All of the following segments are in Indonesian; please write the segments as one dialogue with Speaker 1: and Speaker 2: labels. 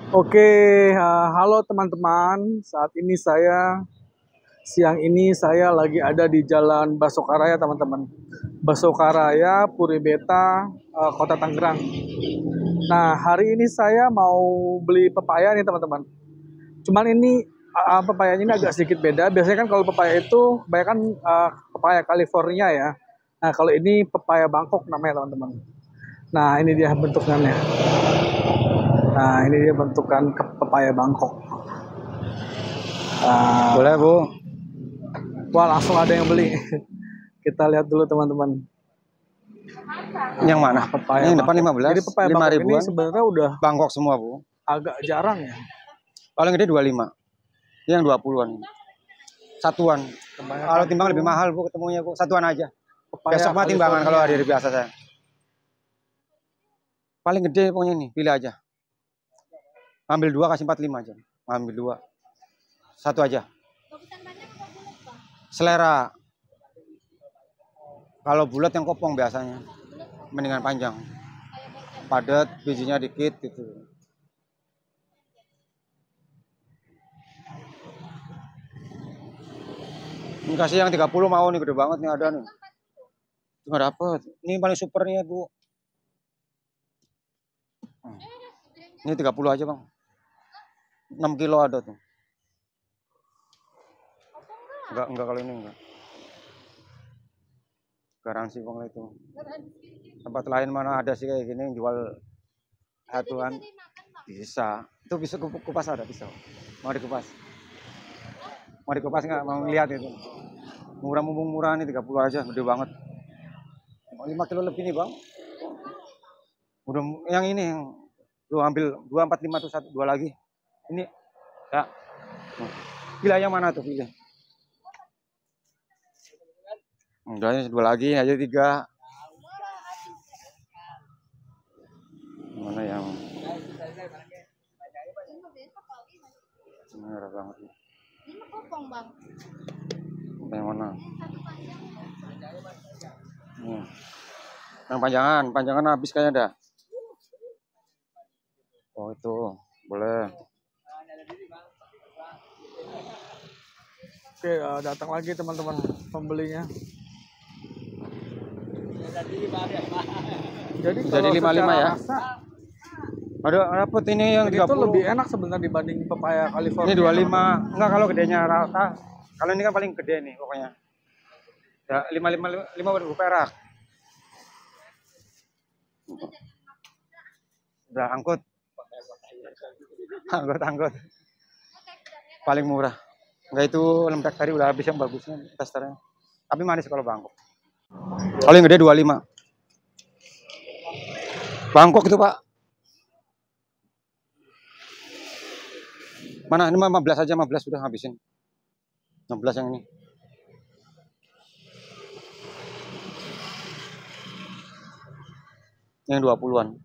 Speaker 1: Oke, halo teman-teman. Siang ini saya lagi ada di Jalan Basokaraya, teman-teman. Basokaraya, Puribeta, Kota Tangerang. Nah, hari ini saya mau beli pepaya nih, teman-teman. Cuman ini pepayanya ini agak sedikit beda. Biasanya kan kalau pepaya itu kebanyakan pepaya California ya. Nah, kalau ini pepaya Bangkok namanya, teman-teman. Nah, ini dia bentuknya. Nah, ini dia bentukan pepaya Bangkok.
Speaker 2: Boleh, Bu.
Speaker 1: Wah, langsung ada yang beli. Kita lihat dulu, teman-teman.
Speaker 2: Yang mana?
Speaker 1: Pepaya
Speaker 2: Yang depan
Speaker 1: Bangkok.
Speaker 2: 15.
Speaker 1: Jadi pepaya
Speaker 2: 5
Speaker 1: Bangkok ini
Speaker 2: ribuan.
Speaker 1: sebenarnya udah
Speaker 2: Bangkok semua, Bu.
Speaker 1: agak jarang ya.
Speaker 2: Paling gede 25. Ini yang 20-an. Satuan. Kalau timbang lebih mahal, Bu, ketemunya, Bu. Satuan aja. Besok mah timbangan kalau hari biasa saya. Paling gede pokoknya ini, pilih aja. Ambil 2 kasih 45 aja. Ambil 2. Satu aja. Selera. Kalau bulat yang kopong biasanya. Mendingan panjang. Padat, bijinya dikit gitu. Ini kasih yang 30 mau nih, gede banget nih, ada nih. Cuma dapet. Ini paling supernya, Bu. Ini 30 aja, Bang. 6 kilo ada tuh. Enggak kalau ini enggak. Garansi Bang itu. Tempat lain mana ada sih kayak gini jual satuan. Bisa. Itu bisa kupas ada bisa. Mau dikupas. Mau dikupas enggak? Mau lihat itu. Murah nih 30 aja, gede banget. 5 kilo lebih nih, Bang. Udah yang ini yang lu ambil 245 tuh, dua lagi. Ini ya. Pilih yang mana tuh, pilih. Enggak, ini 2 lagi aja 3. Mana yang merah banget nih.
Speaker 3: Ini kopong, Bang.
Speaker 2: Yang mana? Yang panjangan habis kayaknya dah. Oh itu boleh.
Speaker 1: Oke, datang lagi teman-teman pembelinya. Jadi
Speaker 2: 55 ya. Ada dapet ini yang 30.
Speaker 1: Itu lebih enak sebenarnya dibanding pepaya California.
Speaker 2: Ini 25. Enggak, kalau gedenya rata. Kalau ini kan paling gede nih pokoknya. Ya 5 perak. Udah angkut. Angkut. Paling murah. Enggak, itu lembek tadi udah habis yang bagusnya testernya. Tapi manis kalau Bangkok. Kalau yang gede 25. Bangkok itu, Pak. Mana ini 15 aja, 15 sudah habisin. 16 yang ini. Yang 20-an.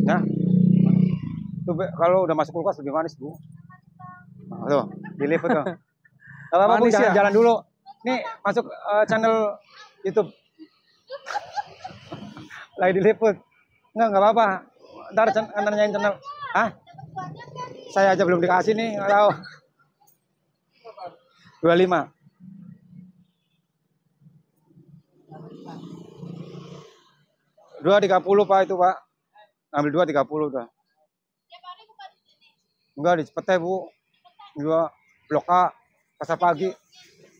Speaker 2: Nah. Tuh, kalau udah masuk kulkas lebih manis, Bu. Nah, tuh, diliput tuh. Apa-apa, Bu, jangan jalan dulu. Nih, masuk channel YouTube. Lagi diliput. Enggak apa-apa. Ntar nanyain channel. Hah? Saya aja belum dikasih nih, nggak tahu. 25. Dua 30, Pak, itu, Pak. Ambil 2 30 udah. Enggak, di Cepete, Bu. 2 Blok A, pasar pagi.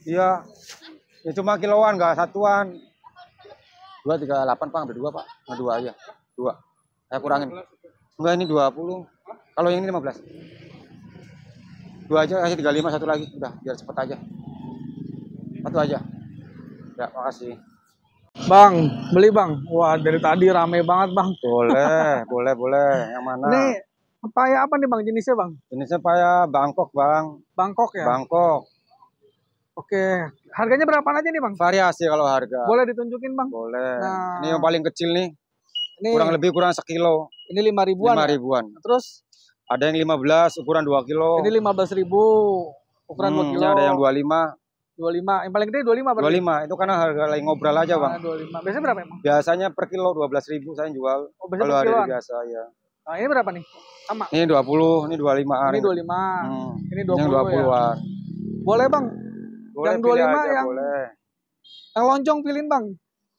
Speaker 2: Iya. Ya cuma kiloan, enggak satuan. 238, Pak, ambil 2, Pak. Nah, 2 aja. 2. Saya kurangin. Enggak, ini 20. Kalau yang ini 15. 2 aja, kasih 35, satu lagi. Udah, biar cepet aja. Satu aja. Ya, makasih.
Speaker 1: Bang, beli Bang. Wah, dari tadi rame banget, Bang.
Speaker 2: Boleh. Yang mana?
Speaker 1: Ini pepaya apa nih, Bang, jenisnya, Bang?
Speaker 2: Jenisnya pepaya Bangkok, Bang.
Speaker 1: Bangkok ya?
Speaker 2: Bangkok.
Speaker 1: Oke. Harganya berapa aja nih, Bang?
Speaker 2: Variasi kalau harga.
Speaker 1: Boleh ditunjukin, Bang?
Speaker 2: Boleh.
Speaker 1: Nah,
Speaker 2: ini yang paling kecil nih.
Speaker 1: Ini
Speaker 2: kurang sekilo.
Speaker 1: Ini 5 ribuan.
Speaker 2: 5 ribuan.
Speaker 1: Ya? Terus
Speaker 2: ada yang 15 ukuran 2 kilo.
Speaker 1: Ini 15.000 ukuran 2 kilo.
Speaker 2: Ini ada yang 25.
Speaker 1: 25. Yang paling gede 25 berarti?
Speaker 2: 25. Itu karena harga lagi ngobrol aja, Bang.
Speaker 1: 25. Biasanya berapa emang?
Speaker 2: Biasanya per kilo 12.000 saya jual.
Speaker 1: Oh, biasanya
Speaker 2: kalau
Speaker 1: per kiloan?
Speaker 2: hari biasa ya.
Speaker 1: Nah, ini berapa nih? Sama.
Speaker 2: Ini 20, ini 25-an.
Speaker 1: Ini 25. Ini 20
Speaker 2: yang 20-an.
Speaker 1: ya. Boleh, Bang.
Speaker 2: Boleh,
Speaker 1: Yang 25
Speaker 2: aja,
Speaker 1: yang
Speaker 2: boleh.
Speaker 1: Yang lonjong pilihin, Bang.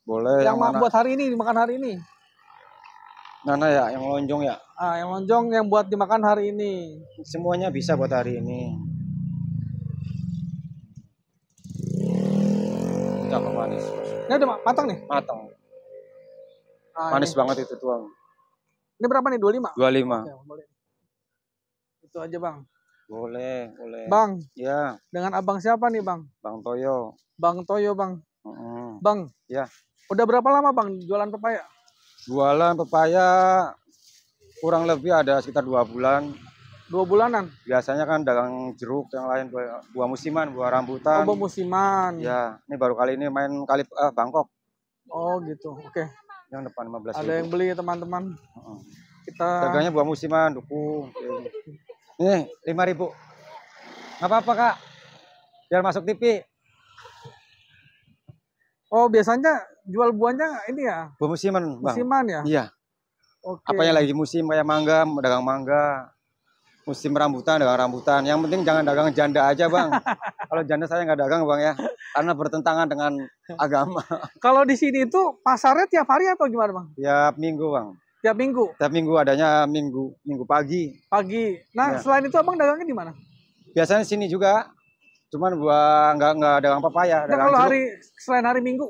Speaker 2: Boleh.
Speaker 1: Yang mana? Buat hari ini, dimakan hari ini.
Speaker 2: Mana ya, yang lonjong ya?
Speaker 1: Ah, yang lonjong yang buat dimakan hari ini.
Speaker 2: Semuanya bisa buat hari ini. Ini apa manis?
Speaker 1: Ini udah matang nih?
Speaker 2: Matang.
Speaker 1: Ah,
Speaker 2: manis
Speaker 1: ini.
Speaker 2: Banget itu tuang.
Speaker 1: Ini berapa nih? 25?
Speaker 2: 25.
Speaker 1: Oke, boleh. Itu aja, Bang.
Speaker 2: Boleh.
Speaker 1: Bang.
Speaker 2: Ya.
Speaker 1: Dengan abang siapa nih, Bang?
Speaker 2: Bang Toyo.
Speaker 1: Bang Toyo, Bang. Bang.
Speaker 2: Ya.
Speaker 1: Udah berapa lama, Bang, jualan pepaya?
Speaker 2: Jualan pepaya kurang lebih ada sekitar 2 bulan.
Speaker 1: 2 bulanan?
Speaker 2: Biasanya kan dagang jeruk, yang lain buah musiman, buah rambutan.
Speaker 1: Oh, buah musiman.
Speaker 2: Ya, ini baru kali ini main kali Bangkok.
Speaker 1: Oh, gitu. Oke.
Speaker 2: Yang depan 15.000.
Speaker 1: Ada yang beli, teman-teman. Kita
Speaker 2: dagangnya buah musiman, duku. Nih, 5.000. Nggak apa-apa, Kak. Biar masuk TV.
Speaker 1: Oh, biasanya jual buahnya ini ya?
Speaker 2: Buah musiman, Bang.
Speaker 1: Musiman ya?
Speaker 2: Iya.
Speaker 1: Oke.
Speaker 2: Apa yang lagi musim kayak mangga, dagang mangga. Musim rambutan, dagang rambutan. Yang penting jangan dagang janda aja, Bang. Kalau janda saya nggak dagang, Bang, ya. Karena bertentangan dengan agama.
Speaker 1: Kalau di sini itu pasarnya tiap hari atau gimana, Bang?
Speaker 2: Tiap minggu, Bang.
Speaker 1: Tiap minggu?
Speaker 2: Tiap minggu adanya minggu pagi.
Speaker 1: Pagi. Nah,
Speaker 2: Ya.
Speaker 1: selain itu Abang dagangnya di mana?
Speaker 2: Biasanya sini juga. Cuman buah nggak dagang papaya.
Speaker 1: Nah, kalau selain hari Minggu?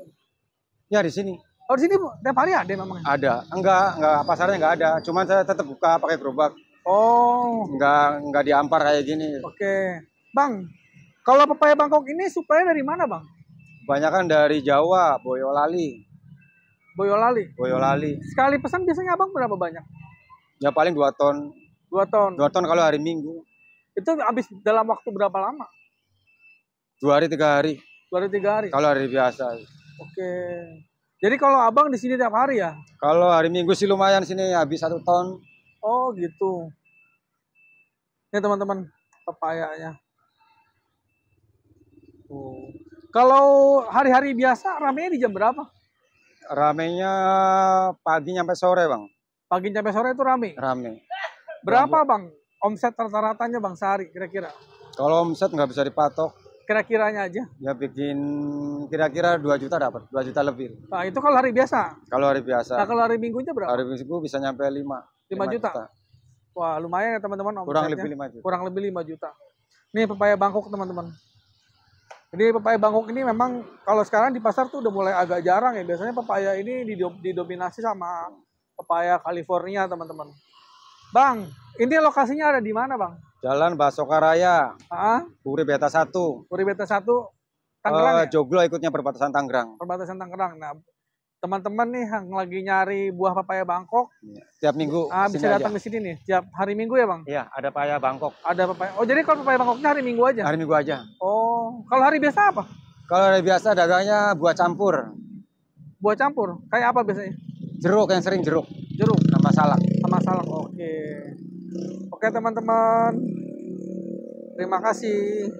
Speaker 2: Ya di sini.
Speaker 1: Oh, di sini tiap hari ada memang?
Speaker 2: Ada. Enggak pasarnya nggak ada. Cuman saya tetap buka pakai gerobak.
Speaker 1: Oh.
Speaker 2: Enggak diampar kayak gini.
Speaker 1: Oke. Bang, kalau pepaya Bangkok ini suplainya dari mana, Bang?
Speaker 2: Kebanyakan dari Jawa, Boyolali.
Speaker 1: Boyolali. Sekali pesan biasanya Abang berapa banyak?
Speaker 2: Ya paling 2 ton.
Speaker 1: 2 ton.
Speaker 2: 2 ton kalau hari Minggu.
Speaker 1: Itu habis dalam waktu berapa lama?
Speaker 2: 2 hari 3 hari.
Speaker 1: 2 hari 3 hari.
Speaker 2: Kalau hari biasa.
Speaker 1: Oke. Jadi kalau Abang di sini tiap hari ya?
Speaker 2: Kalau hari Minggu sih lumayan sini habis 1 ton.
Speaker 1: Oh, gitu. Ini teman-teman pepayanya. Oh. Kalau hari-hari biasa ramenya di jam berapa?
Speaker 2: Ramenya pagi sampai sore, Bang.
Speaker 1: Pagi sampai sore itu rame?
Speaker 2: Rame.
Speaker 1: Berapa, Bang? Omset rata-ratanya, Bang, sehari kira-kira?
Speaker 2: Kalau omset nggak bisa dipatok.
Speaker 1: Kira-kiranya aja?
Speaker 2: Ya bikin kira-kira 2 juta dapat. 2 juta lebih.
Speaker 1: Nah, itu kalau hari biasa?
Speaker 2: Kalau hari biasa.
Speaker 1: Nah, kalau hari Minggunya berapa?
Speaker 2: Hari Minggu bisa nyampe 5
Speaker 1: juta. Wah, lumayan ya teman-teman omsetnya.
Speaker 2: Kurang lebih 5 juta.
Speaker 1: Kurang lebih 5 juta. Ini pepaya Bangkok, teman-teman. Jadi pepaya Bangkok ini memang kalau sekarang di pasar tuh udah mulai agak jarang ya. Biasanya pepaya ini didominasi sama pepaya California, teman-teman. Bang, ini lokasinya ada di mana, Bang?
Speaker 2: Jalan Basokaraya. Puri Beta 1.
Speaker 1: Puri Beta 1, Tangerang ya?
Speaker 2: Joglo ikutnya perbatasan Tangerang.
Speaker 1: Perbatasan Tangerang. Nah, teman-teman nih yang lagi nyari buah pepaya Bangkok,
Speaker 2: tiap minggu
Speaker 1: bisa datang ke sini nih. Tiap hari Minggu ya, Bang?
Speaker 2: Iya, ada pepaya Bangkok.
Speaker 1: Ada pepaya. Oh, jadi kalau pepaya Bangkoknya hari Minggu aja?
Speaker 2: Hari Minggu aja.
Speaker 1: Oh, kalau hari biasa apa?
Speaker 2: Kalau hari biasa dagangnya buah campur.
Speaker 1: Buah campur? Kayak apa biasanya?
Speaker 2: Jeruk, yang sering jeruk.
Speaker 1: Jeruk?
Speaker 2: Sama salak.
Speaker 1: Sama salak, oke. Oke, teman-teman. Terima kasih.